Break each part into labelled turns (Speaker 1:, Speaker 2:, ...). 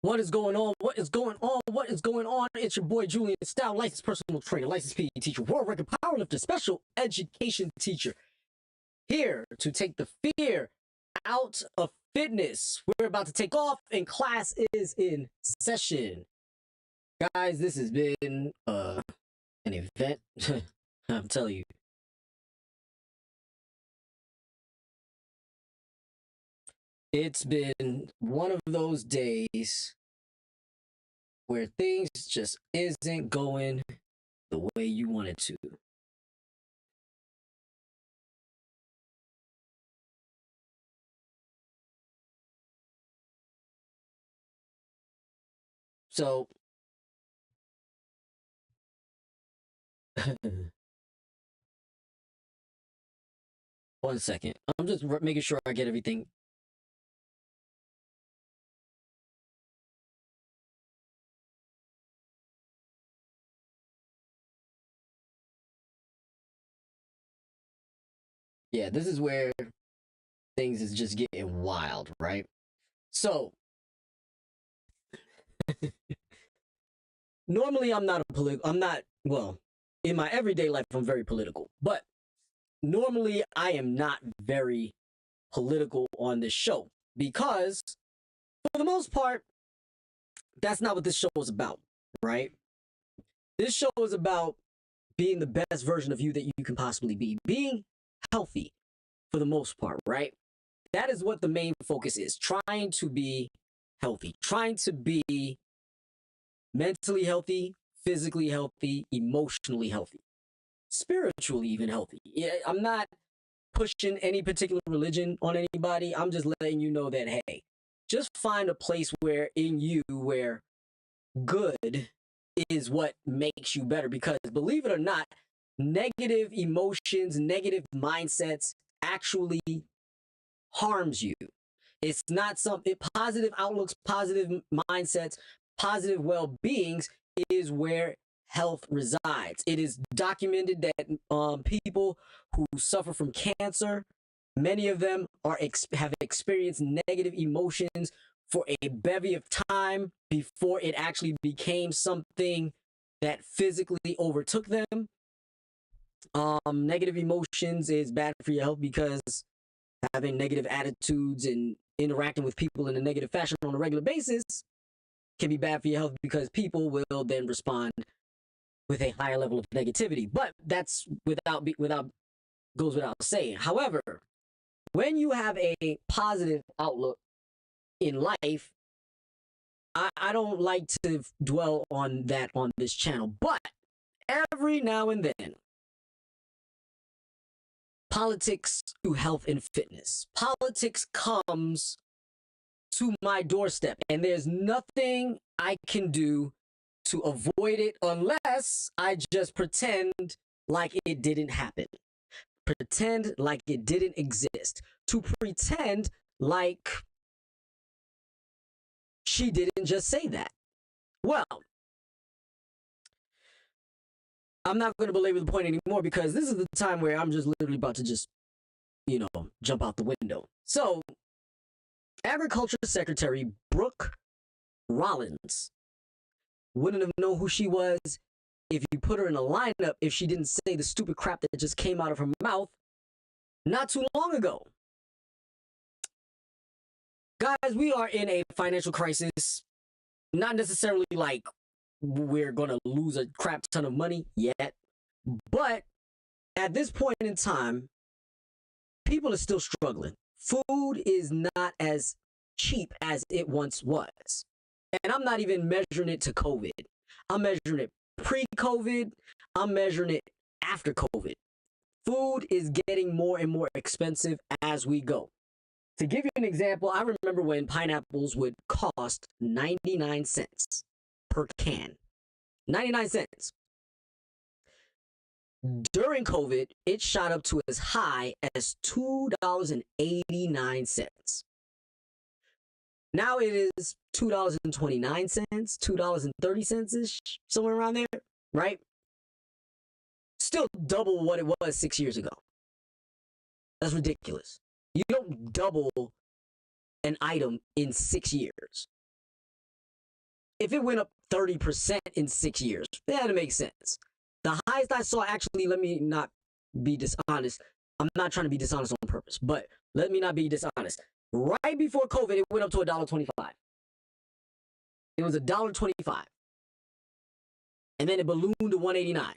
Speaker 1: What is going on? What is going on? What is going on? It's your boy Julien Stoutt, licensed personal trainer, licensed PE teacher, world record powerlifter, special education teacher, here to take the fear out of fitness. We're about to take off and class is in session. Guys, this has been an event. I'm telling you. It's been one of those days where things just isn't going the way you want it to. So, one second. I'm just making sure I get everything. Yeah, this is where things is just getting wild, right? So, normally I'm not well, in my everyday life, I'm very political, but normally I am not very political on this show because, for the most part, that's not what this show is about, right? This show is about being the best version of you that you can possibly be, being healthy for the most part, right? That is what the main focus is, trying to be healthy, trying to be mentally healthy, physically healthy, emotionally healthy, spiritually even healthy. Yeah, I'm not pushing any particular religion on anybody. I'm just letting you know that, hey, just find a place where good is what makes you better. Because believe it or not, negative emotions, negative mindsets actually harms you. It's not positive outlooks, positive mindsets, positive well-beings is where health resides. It is documented that people who suffer from cancer, many of them have experienced negative emotions for a bevy of time before it actually became something that physically overtook them. Negative emotions is bad for your health because having negative attitudes and interacting with people in a negative fashion on a regular basis can be bad for your health because people will then respond with a higher level of negativity. But that's goes without saying. However, when you have a positive outlook in life, I don't like to dwell on that on this channel, but every now and then, politics to health and fitness. Politics comes to my doorstep, and there's nothing I can do to avoid it unless I just pretend like it didn't happen. Pretend like it didn't exist. To pretend like she didn't just say that. Well, I'm not going to belabor the point anymore because this is the time where I'm just literally about to just, jump out the window. So, Agriculture Secretary Brooke Rollins wouldn't have known who she was if you put her in a lineup if she didn't say the stupid crap that just came out of her mouth not too long ago. Guys, we are in a financial crisis. Not necessarily like we're going to lose a crap ton of money yet, but at this point in time, people are still struggling. Food is not as cheap as it once was. And I'm not even measuring it to COVID. I'm measuring it pre-COVID. I'm measuring it after COVID. Food is getting more and more expensive as we go. To give you an example, I remember when pineapples would cost 99 cents per can. 99 cents. During COVID, it shot up to as high as $2.89. Now it is $2.29, $2.30-ish, somewhere around there, right? Still double what it was 6 years ago. That's ridiculous. You don't double an item in 6 years. if it went up 30% in 6 years, that makes sense. The highest I saw, actually, let me not be dishonest. I'm not trying to be dishonest on purpose, but let me not be dishonest. Right before COVID, it went up to $1.25. It was $1.25. And then it ballooned to $1.89.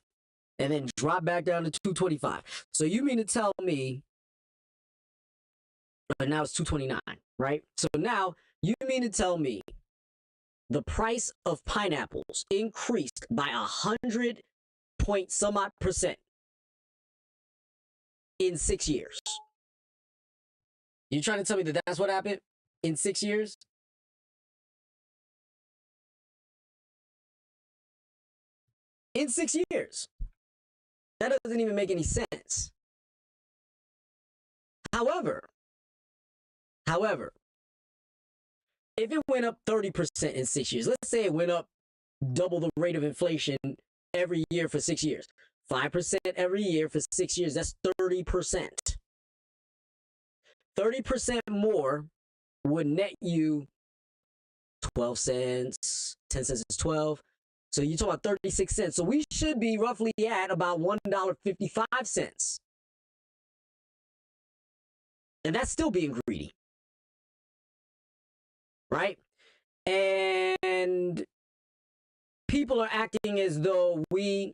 Speaker 1: And then dropped back down to $2.25. So you mean to tell me, but now it's $2.29, right? So now you mean to tell me the price of pineapples increased by 100 point some odd percent in 6 years? You trying to tell me that that's what happened in 6 years? In 6 years. That doesn't even make any sense. However, if it went up 30% in 6 years, let's say it went up double the rate of inflation every year for 6 years, 5% every year for 6 years, that's 30%. 30% more would net you 12 cents, 10 cents is 12. So you're talking about 36 cents. So we should be roughly at about $1.55. And that's still being greedy. Right? And people are acting as though we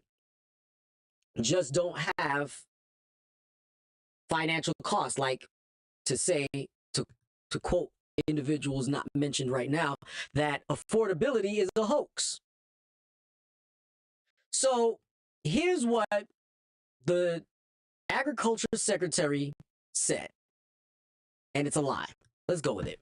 Speaker 1: just don't have financial costs, like to say, to quote individuals not mentioned right now, that affordability is a hoax. So here's what the Agriculture Secretary said, and it's a lie. Let's go with it.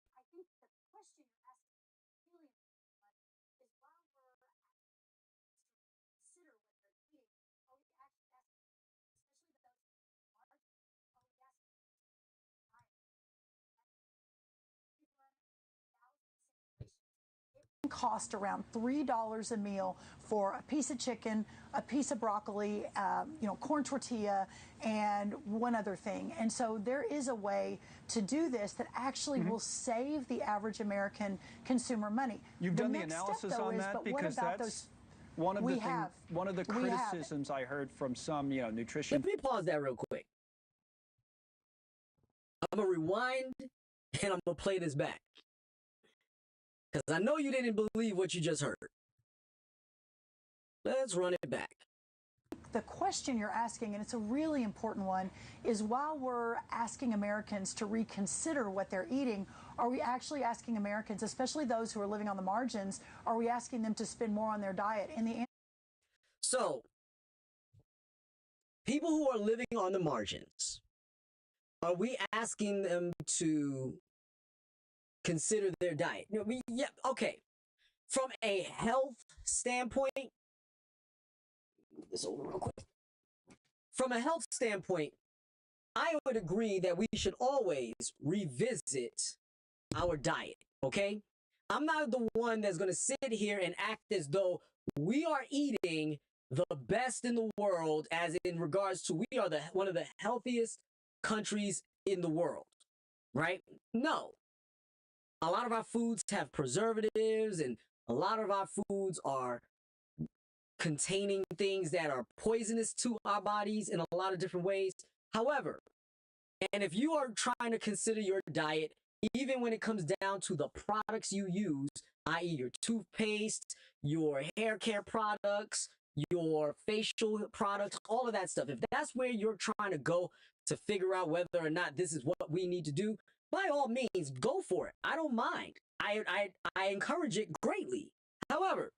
Speaker 2: Cost around $3 a meal for a piece of chicken, a piece of broccoli, corn tortilla, and one other thing. And so there is a way to do this that actually will save the average American consumer money.
Speaker 3: You've done the analysis on that, because that's one of the criticisms I heard from some, nutrition.
Speaker 1: Let me pause that real quick. I'm gonna rewind and I'm gonna play this back, because I know you didn't believe what you just heard. Let's run it back.
Speaker 2: The question you're asking, and it's a really important one, is while we're asking Americans to reconsider what they're eating, are we actually asking Americans, especially those who are living on the margins, are we asking them to spend more on their diet?
Speaker 1: So, people who are living on the margins, are we asking them to consider their diet? Yeah, okay. From a health standpoint, move this over real quick. From a health standpoint, I would agree that we should always revisit our diet, okay? I'm not the one that's going to sit here and act as though we are eating the best in the world, as in regards to we are one of the healthiest countries in the world, right? No. A lot of our foods have preservatives, and a lot of our foods are containing things that are poisonous to our bodies in a lot of different ways. However, and if you are trying to consider your diet, even when it comes down to the products you use, i.e. your toothpaste, your hair care products, your facial products, all of that stuff, if that's where you're trying to go to figure out whether or not this is what we need to do, by all means, go for it. I don't mind. I encourage it greatly. However,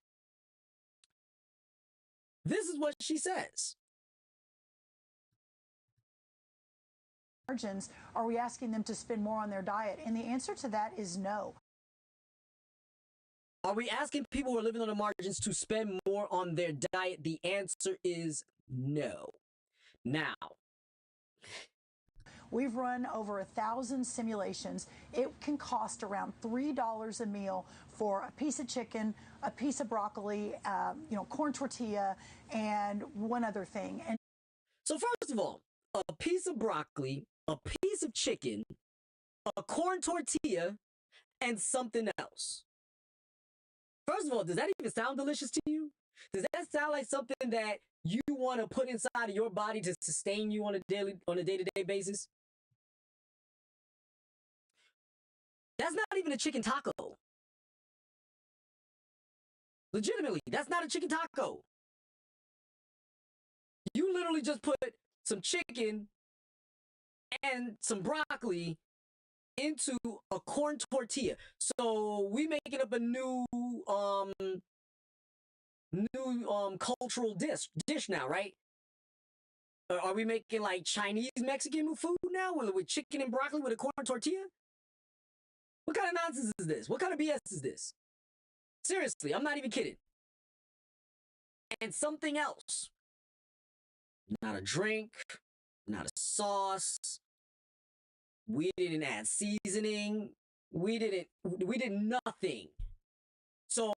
Speaker 1: this is what she says.
Speaker 2: Margins, are we asking them to spend more on their diet? And the answer to that is no.
Speaker 1: Are we asking people who are living on the margins to spend more on their diet? The answer is no. Now,
Speaker 2: we've run over 1,000 simulations. It can cost around $3 a meal for a piece of chicken, a piece of broccoli, corn tortilla, and one other thing. And
Speaker 1: so first of all, a piece of broccoli, a piece of chicken, a corn tortilla, and something else. First of all, does that even sound delicious to you? Does that sound like something that you want to put inside of your body to sustain you on a day-to-day basis? That's not even a chicken taco. Legitimately, that's not a chicken taco. You literally just put some chicken and some broccoli into a corn tortilla. So we making up a new cultural dish now, right? Are we making like Chinese Mexican food now with chicken and broccoli with a corn tortilla? What kind of nonsense is this? What kind of BS is this? Seriously, I'm not even kidding. And something else. Not a drink, not a sauce. We didn't add seasoning. We did nothing. So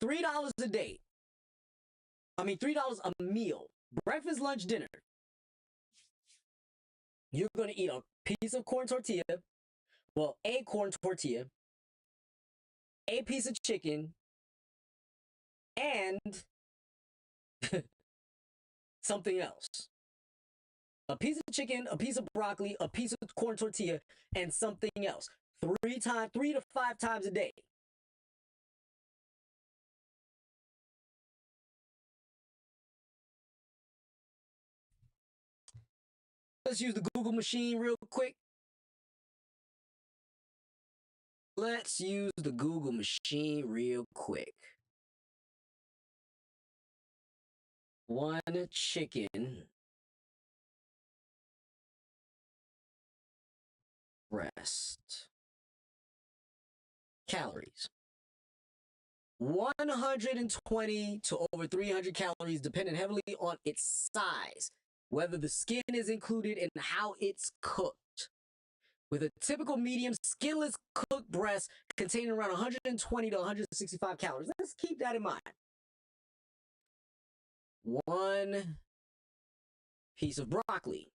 Speaker 1: $3 a day. I mean, $3 a meal. Breakfast, lunch, dinner. You're going to eat a piece of corn tortilla. Well, a corn tortilla. A piece of chicken. And something else. A piece of chicken, a piece of broccoli, a piece of corn tortilla, and something else. 3 to 5 times a day. Let's use the Google machine real quick. Let's use the Google machine real quick. 1 chicken breast. Calories. 120 to over 300 calories, depending heavily on its size, whether the skin is included, and how it's cooked. With a typical medium skinless cooked breast containing around 120 to 165 calories. Let's keep that in mind. 1 piece of broccoli.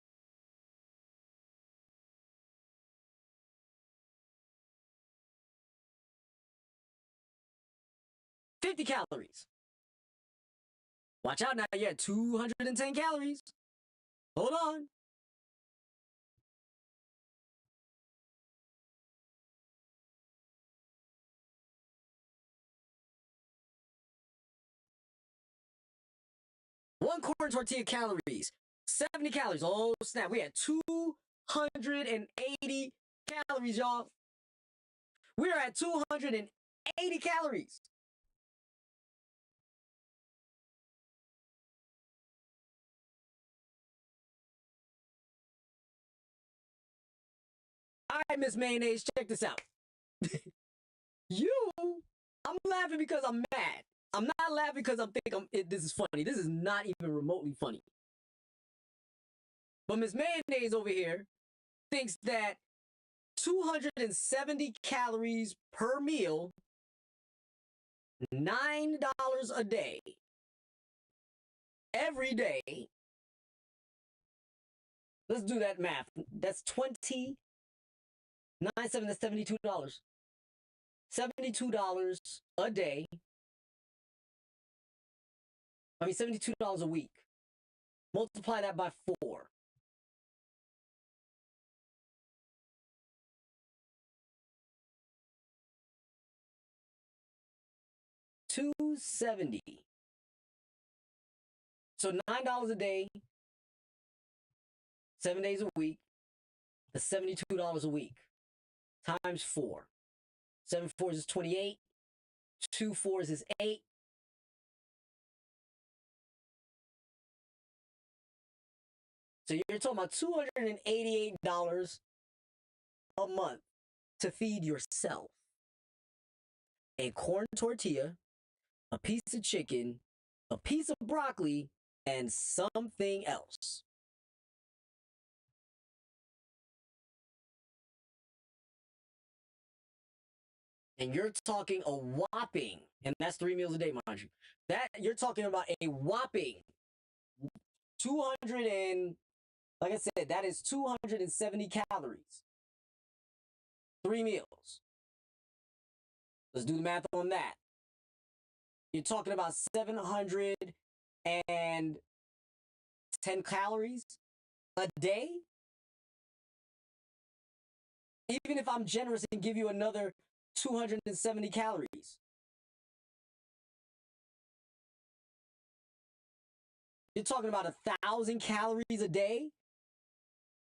Speaker 1: $50 calories. Watch out now, you're at 210 calories. Hold on. One corn tortilla calories, 70 calories. Oh snap, we had 280 calories, y'all. We're at 280 calories. All right, Miss Mayonnaise, check this out. I'm laughing because I'm mad. I'm not laughing because I'm thinking this is funny. This is not even remotely funny. But Miss Mayonnaise over here thinks that 270 calories per meal, $9 a day, every day. Let's do that math. That's 20, 9, 7, that's $72. $72 a day. I mean, $72 a week. Multiply that by 4. $270. So $9 a day, 7 days a week. That's $72 a week. Times 4. 7 4s is 28. 2 4s is 8. So you're talking about $288 a month to feed yourself. A corn tortilla, a piece of chicken, a piece of broccoli, and something else. And you're talking a whopping, and that's 3 meals a day, mind you. That you're talking about a whopping 200 and, like I said, that is 270 calories. 3 meals. Let's do the math on that. You're talking about 710 calories a day. Even if I'm generous and give you another 270 calories. You're talking about 1,000 calories a day?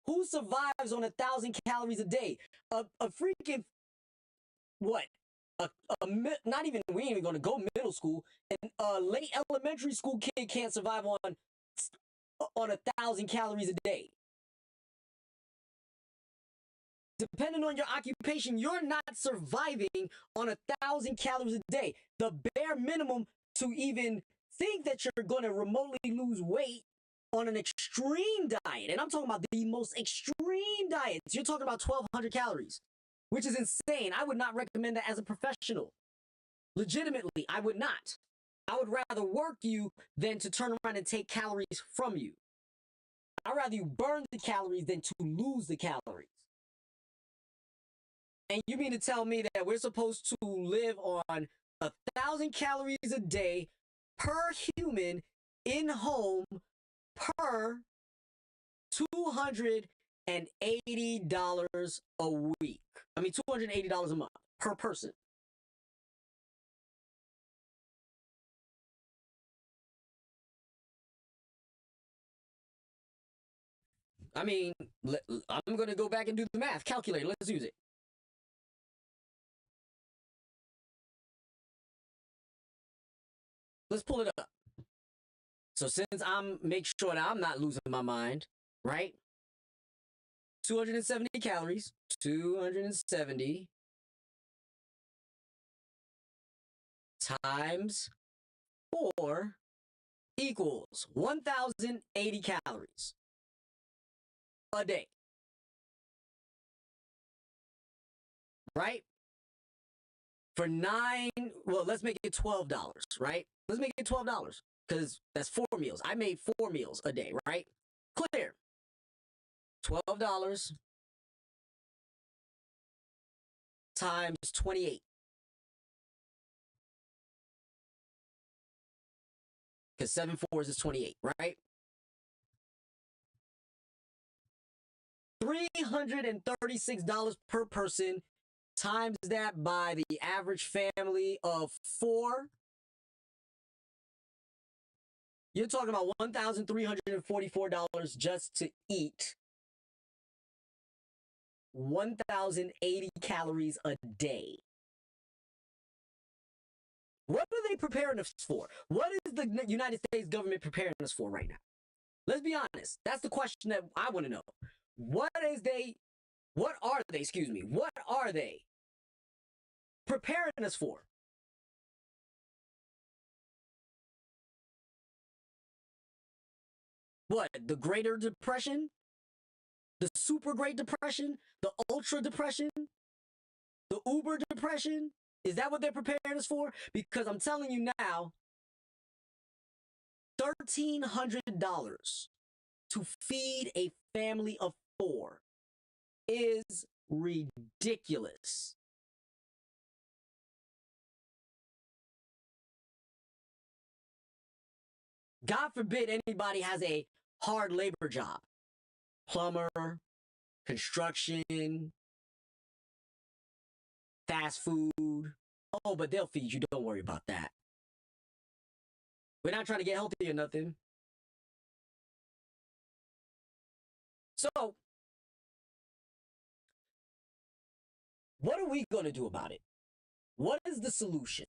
Speaker 1: Who survives on 1,000 calories a day? A freaking, what? Not even, we ain't even gonna go middle school. And a late elementary school kid can't survive on 1,000 calories a day. Depending on your occupation, you're not surviving on 1,000 calories a day. The bare minimum to even think that you're going to remotely lose weight on an extreme diet, and I'm talking about the most extreme diets, you're talking about 1,200 calories, which is insane. I would not recommend that as a professional. Legitimately, I would not. I would rather work you than to turn around and take calories from you. I'd rather you burn the calories than to lose the calories. And you mean to tell me that we're supposed to live on 1,000 calories a day per human in home per $280 a week? I mean, $280 a month per person. I mean, I'm going to go back and do the math. Calculator, let's use it. Let's pull it up. So since make sure that I'm not losing my mind, right? 270 calories, 270 times 4 equals 1,080 calories a day. Right? For let's make it $12, right? Let's make it $12 because that's 4 meals. I made 4 meals a day, right? Clear. $12 times 28. Because 7 4s is 28, right? $336 per person. Times that by the average family of 4. You're talking about $1,344 just to eat 1,080 calories a day. What are they preparing us for? What is the United States government preparing us for right now? Let's be honest. That's the question that I want to know. What are they preparing us for? What, the Greater Depression? The Super Great Depression? The Ultra Depression? The Uber Depression? Is that what they're preparing us for? Because I'm telling you now, $1,300 to feed a family of 4 is ridiculous. God forbid anybody has a hard labor job. Plumber, construction, fast food. Oh, but they'll feed you. Don't worry about that. We're not trying to get healthy or nothing. So, what are we going to do about it? What is the solution?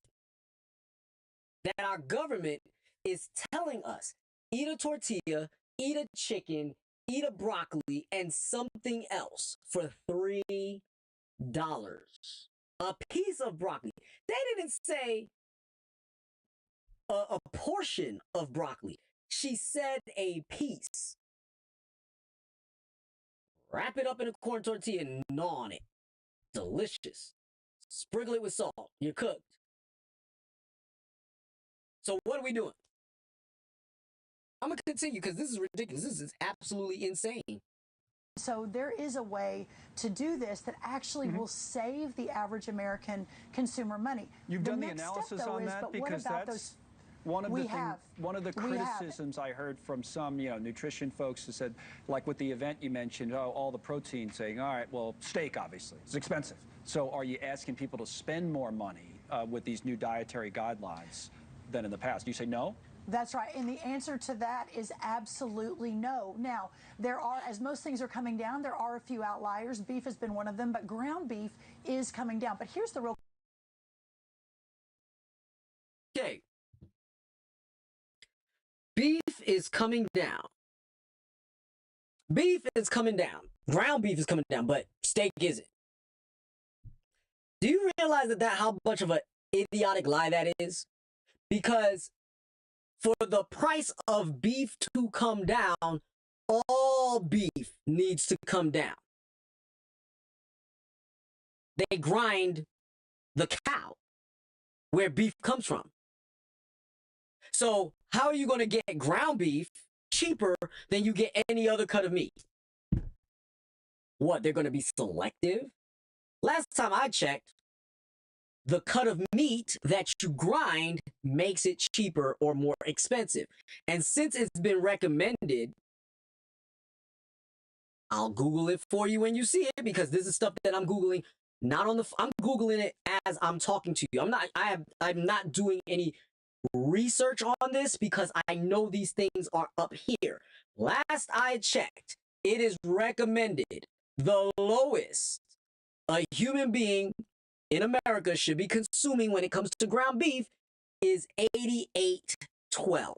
Speaker 1: That our government is telling us, eat a tortilla, eat a chicken, eat a broccoli, and something else for $3. A piece of broccoli. They didn't say a portion of broccoli. She said a piece. Wrap it up in a corn tortilla and gnaw on it. Delicious. Sprinkle it with salt. You're cooked. So what are we doing? I'm going to continue because this is ridiculous. This is absolutely insane.
Speaker 2: So there is a way to do this that actually will save the average American consumer money.
Speaker 3: You've done the analysis on that, because that's one of the criticisms I heard from some, nutrition folks who said, like with the event you mentioned, all the protein, saying, all right, well, steak obviously it's expensive. So are you asking people to spend more money with these new dietary guidelines than in the past? Do you say no?
Speaker 2: That's right. And the answer to that is absolutely no. Now, there are, as most things are coming down, there are a few outliers. Beef has been one of them, but ground beef is coming down. But here's the real...
Speaker 1: Okay. Beef is coming down. Beef is coming down. Ground beef is coming down, but steak isn't. Do you realize how much of an idiotic lie that is? Because for the price of beef to come down, all beef needs to come down. They grind the cow where beef comes from. So how are you going to get ground beef cheaper than you get any other cut of meat? What, they're going to be selective? Last time I checked, the cut of meat that you grind makes it cheaper or more expensive. And since it's been recommended, I'll Google it for you when you see it, because this is stuff that I'm Googling, I'm Googling it as I'm talking to you. I'm not doing any research on this because I know these things are up here. Last I checked, it is recommended the lowest a human being in America should be consuming when it comes to ground beef is 88.12.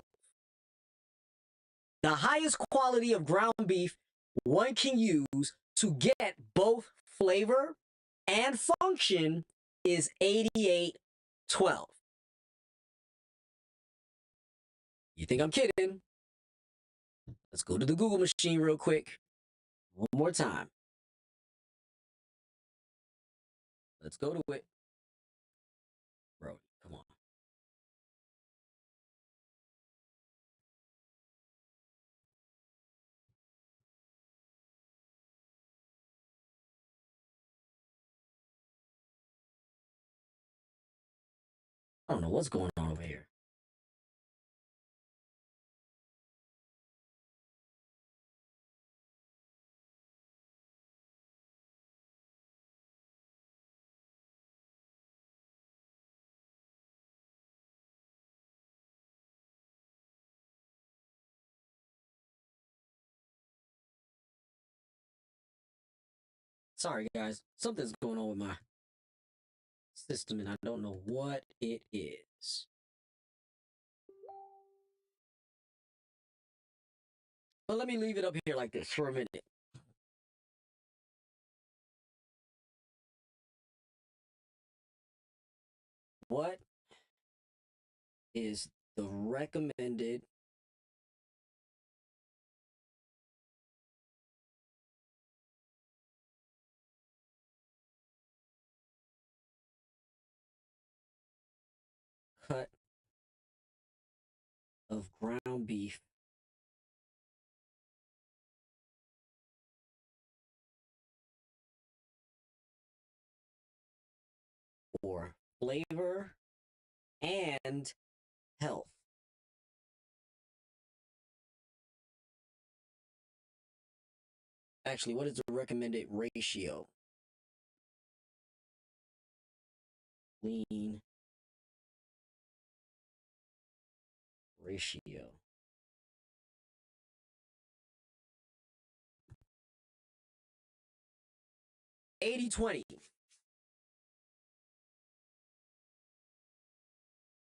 Speaker 1: The highest quality of ground beef one can use to get both flavor and function is 88.12. You think I'm kidding? Let's go to the Google machine real quick. One more time. Let's go to it. Bro, come on. I don't know what's going on over here. Sorry, guys. Something's going on with my system, and I don't know what it is. But let me leave it up here like this for a minute. What is the recommended cut of ground beef for flavor and health? Actually, what is the recommended ratio? Lean ratio. (80-20).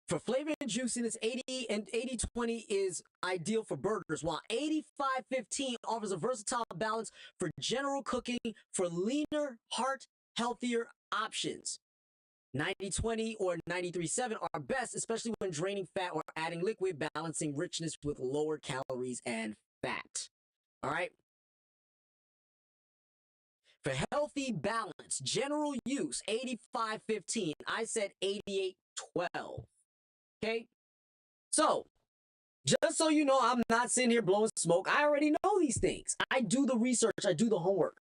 Speaker 1: For flavor and juiciness, 80 and 80-20 is ideal for burgers, while 85-15 offers a versatile balance for general cooking for leaner, heart, healthier options. 90-20 or 93-7 are best, especially when draining fat or adding liquid, balancing richness with lower calories and fat. All right. For healthy balance, general use, 85-15. I said 88-12. Okay. So Just so you know, I'm not sitting here blowing smoke. I already know these things. I do the research. I do the homework.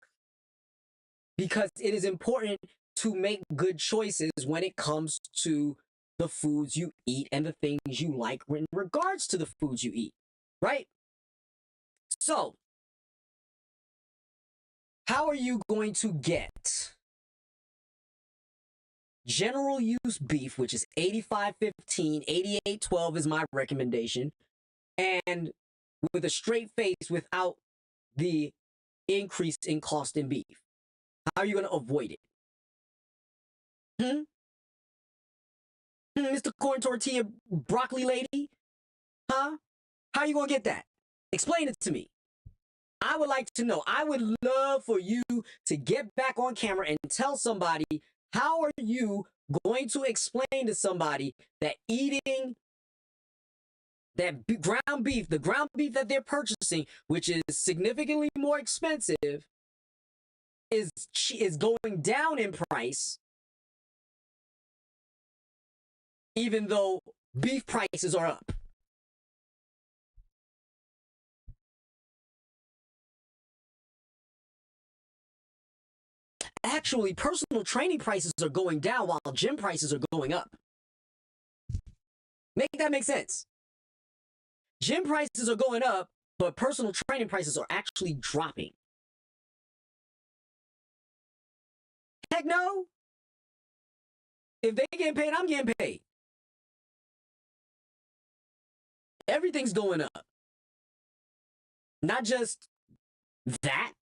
Speaker 1: Because it is important to make good choices when it comes to the foods you eat and the things you like in regards to the foods you eat, right? So, how are you going to get general use beef, which is 85-15, 88-12 is my recommendation, and with a straight face without the increase in cost in beef? How are you going to avoid it? Mr. Corn Tortilla Broccoli Lady? Huh? How are you going to get that? Explain it to me. I would like to know. I would love for you to get back on camera and tell somebody, how are you going to explain to somebody that eating that ground beef, the ground beef that they're purchasing, which is significantly more expensive, is going down in price, even though beef prices are up? Actually, personal training prices are going down while gym prices are going up. Make that make sense? Gym prices are going up, but personal training prices are actually dropping. Heck no. If they getting paid, I'm getting paid. Everything's going up. Not just that.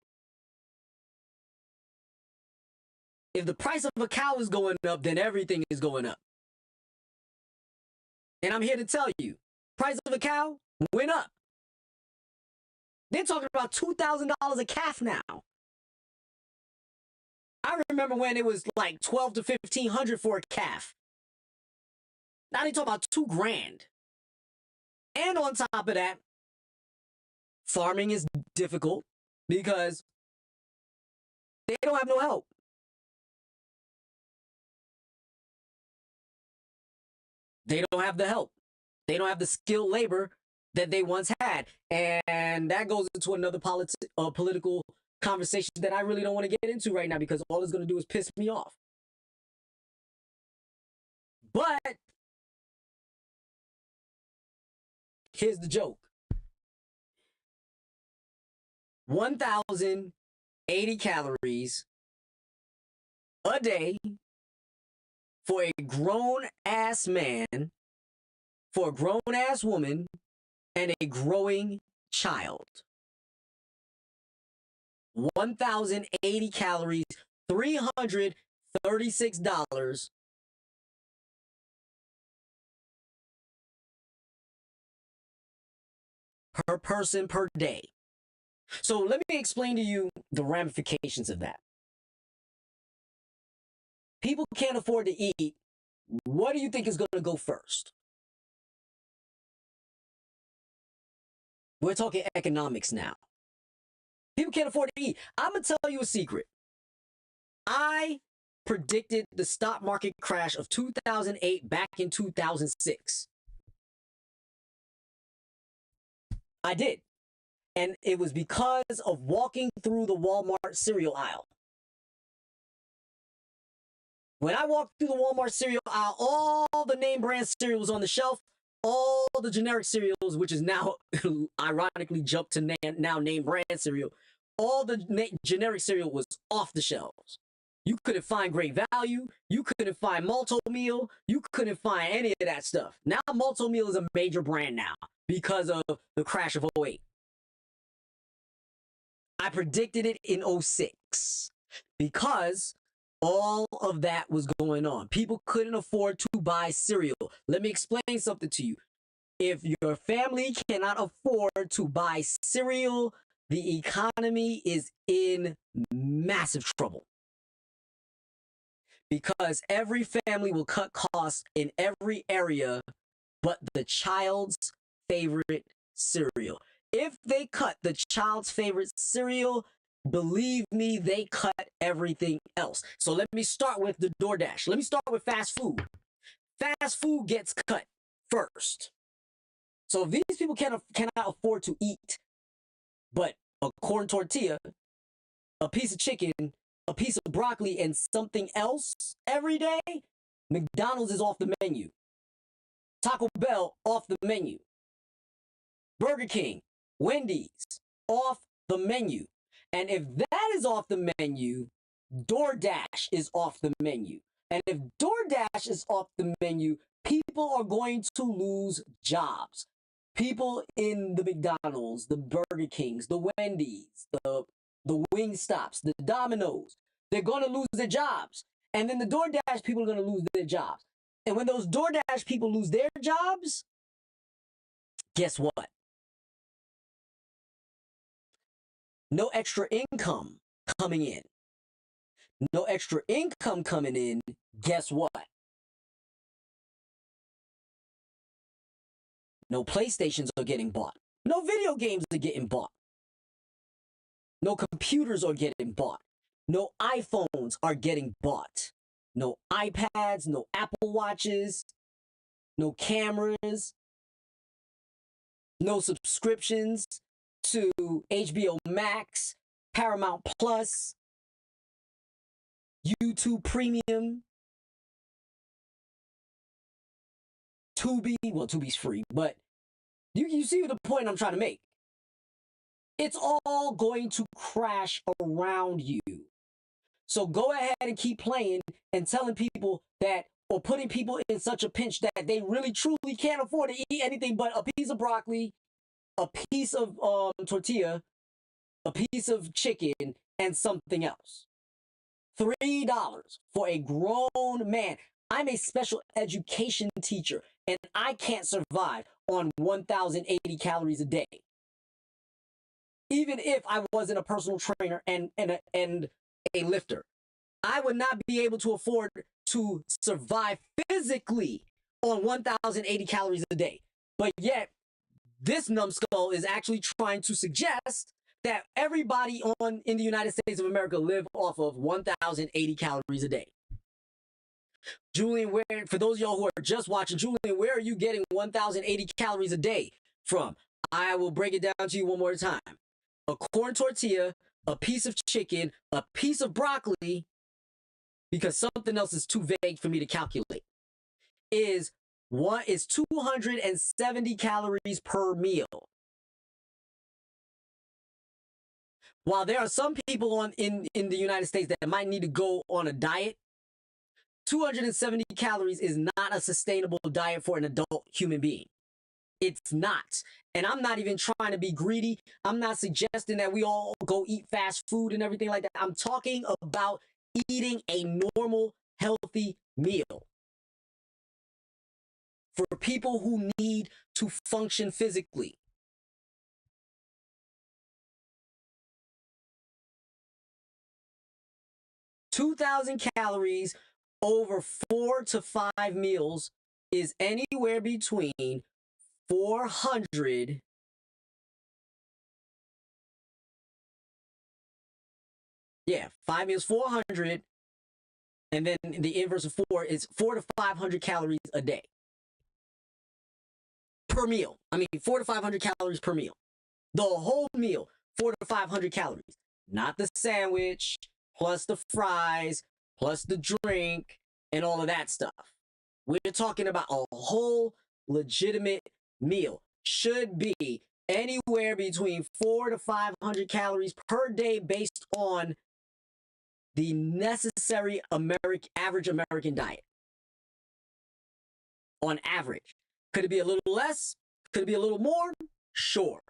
Speaker 1: If the price of a cow is going up, then everything is going up. And I'm here to tell you, price of a cow went up. They're talking about $2,000 a calf now. I remember when it was like $1,200 to $1,500 for a calf. Now they talk about $2,000. And on top of that, farming is difficult because they don't have no help. They don't have the help. They don't have the skilled labor that they once had. And that goes into another political conversation that I really don't want to get into right now, because all it's going to do is piss me off. But here's the joke. 1,080 calories a day for a grown-ass man, for a grown-ass woman, and a growing child. 1,080 calories, $336 per person per day. So let me explain to you the ramifications of that. People can't afford to eat. What do you think is going to go first? We're talking economics now. People can't afford to eat. I'm going to tell you a secret. I predicted the stock market crash of 2008 back in 2006. I did. And it was because of walking through the Walmart cereal aisle. When I walked through the Walmart cereal aisle, all the name brand cereals on the shelf, all the generic cereals, which is now ironically jumped to now name brand cereal, all the generic cereal was off the shelves. You couldn't find Great Value. You couldn't find Multi-Meal. You couldn't find any of that stuff. Now Multi-Meal is a major brand now because of the crash of 2008. I predicted it in 2006 because all of that was going on. People couldn't afford to buy cereal. Let me explain something to you. If your family cannot afford to buy cereal, the economy is in massive trouble. Because every family will cut costs in every area but the child's favorite cereal. If they cut the child's favorite cereal, believe me, they cut everything else. So let me start with the DoorDash. Let me start with fast food. Fast food gets cut first. So if these people cannot afford to eat but a corn tortilla, a piece of chicken, a piece of broccoli, and something else every day, McDonald's is off the menu. Taco Bell off the menu. Burger King, Wendy's off the menu. And if that is off the menu, DoorDash is off the menu. And if DoorDash is off the menu, people are going to lose jobs. People in the McDonald's, the Burger Kings, the Wendy's, the Wingstops, the Domino's, they're going to lose their jobs. And then the DoorDash people are going to lose their jobs. And when those DoorDash people lose their jobs, guess what? No extra income coming in. No extra income coming in, guess what? No PlayStations are getting bought. No video games are getting bought. No computers are getting bought. No iPhones are getting bought. No iPads, no Apple Watches, no cameras, no subscriptions to HBO Max, Paramount Plus, YouTube Premium, Tubi. Well, Tubi's free, but you see the point I'm trying to make. It's all going to crash around you. So go ahead and keep playing and telling people that, or putting people in such a pinch that they really truly can't afford to eat anything but a piece of broccoli, a piece of tortilla, a piece of chicken, and something else. $3 for a grown man. I'm a special education teacher, and I can't survive on 1,080 calories a day. Even if I wasn't a personal trainer and a lifter, I would not be able to afford to survive physically on 1,080 calories a day. But yet, this numbskull is actually trying to suggest that everybody in the United States of America live off of 1,080 calories a day. Julien, for those of y'all who are just watching, Julien, where are you getting 1,080 calories a day from? I will break it down to you one more time. A corn tortilla, a piece of chicken, a piece of broccoli, because something else is too vague for me to calculate, is 270 calories per meal. While there are some people in the United States that might need to go on a diet, 270 calories is not a sustainable diet for an adult human being. It's not. And I'm not even trying to be greedy. I'm not suggesting that we all go eat fast food and everything like that. I'm talking about eating a normal, healthy meal for people who need to function physically. $2,000 calories over 4 to 5 meals is anywhere between 400 5 meals 400, and then the inverse of 4 is 4 to 500 calories a day per meal. I mean 4 to 500 calories per meal. The whole meal, 4 to 500 calories, not the sandwich plus the fries plus the drink and all of that stuff. We're talking about a whole legitimate meal. Should be anywhere between 4 to 500 calories per day based on the necessary average American diet. On average. Could it be a little less? Could it be a little more? Sure.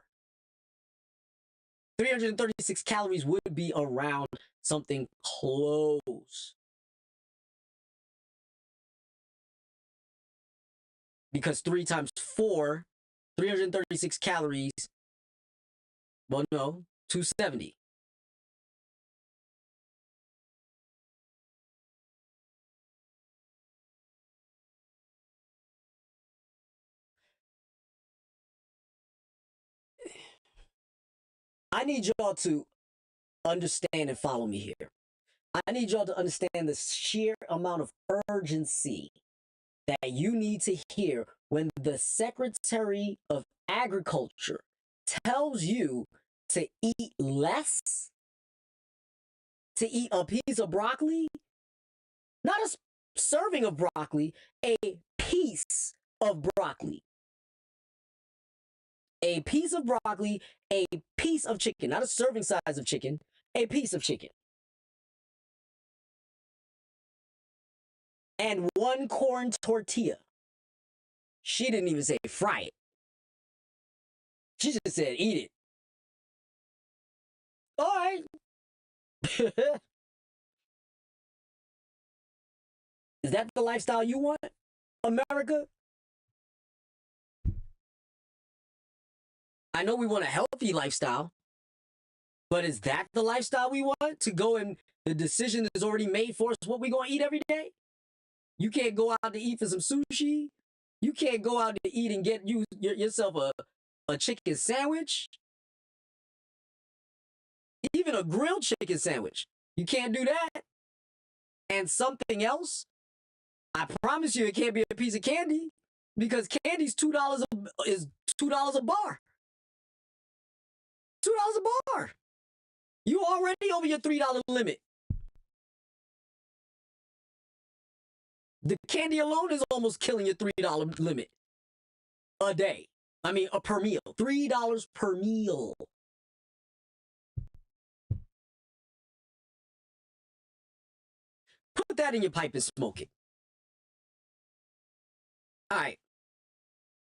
Speaker 1: 336 calories would be around something close. Because 3 times 4, 336 calories, well, no, 270. I need y'all to understand and follow me here. I need y'all to understand the sheer amount of urgency that you need to hear when the Secretary of Agriculture tells you to eat less, to eat a piece of broccoli, not a serving of broccoli, a piece of broccoli. A piece of broccoli, a piece of chicken, not a serving size of chicken, a piece of chicken. And 1 corn tortilla. She didn't even say fry it. She just said eat it. All right. Is that the lifestyle you want, America? I know we want a healthy lifestyle, but is that the lifestyle we want? To go and the decision is already made for us what we're going to eat every day? You can't go out to eat for some sushi. You can't go out to eat and get yourself a chicken sandwich. Even a grilled chicken sandwich. You can't do that. And something else, I promise you it can't be a piece of candy, because candy's $2 is $2 a bar. $2 a bar. You already over your $3 limit. The candy alone is almost killing your $3 limit a day. I mean, per meal. $3 per meal. Put that in your pipe and smoke it. All right.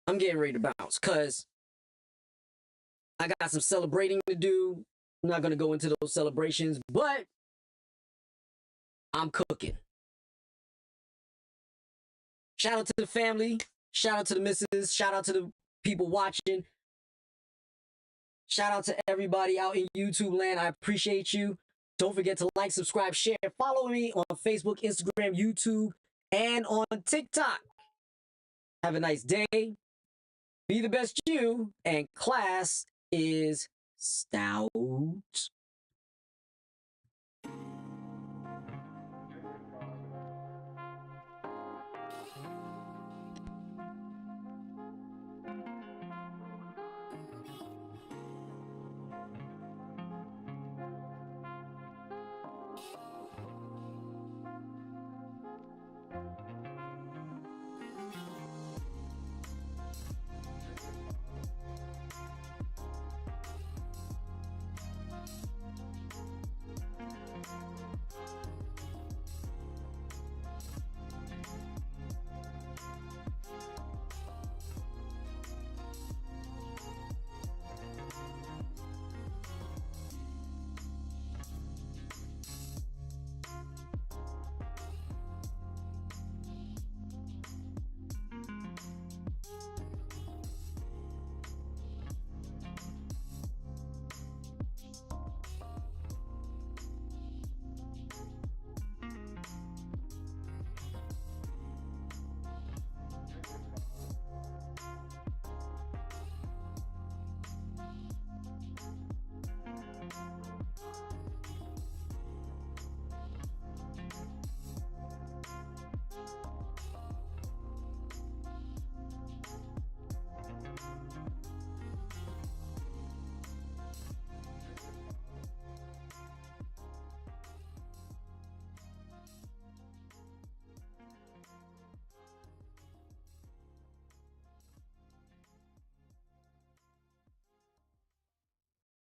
Speaker 1: I'm getting ready to bounce because I got some celebrating to do. I'm not going to go into those celebrations, but I'm cooking. Shout out to the family. Shout out to the missus. Shout out to the people watching. Shout out to everybody out in YouTube land. I appreciate you. Don't forget to like, subscribe, share. Follow me on Facebook, Instagram, YouTube, and on TikTok. Have a nice day. Be the best you. And class is Stoutt.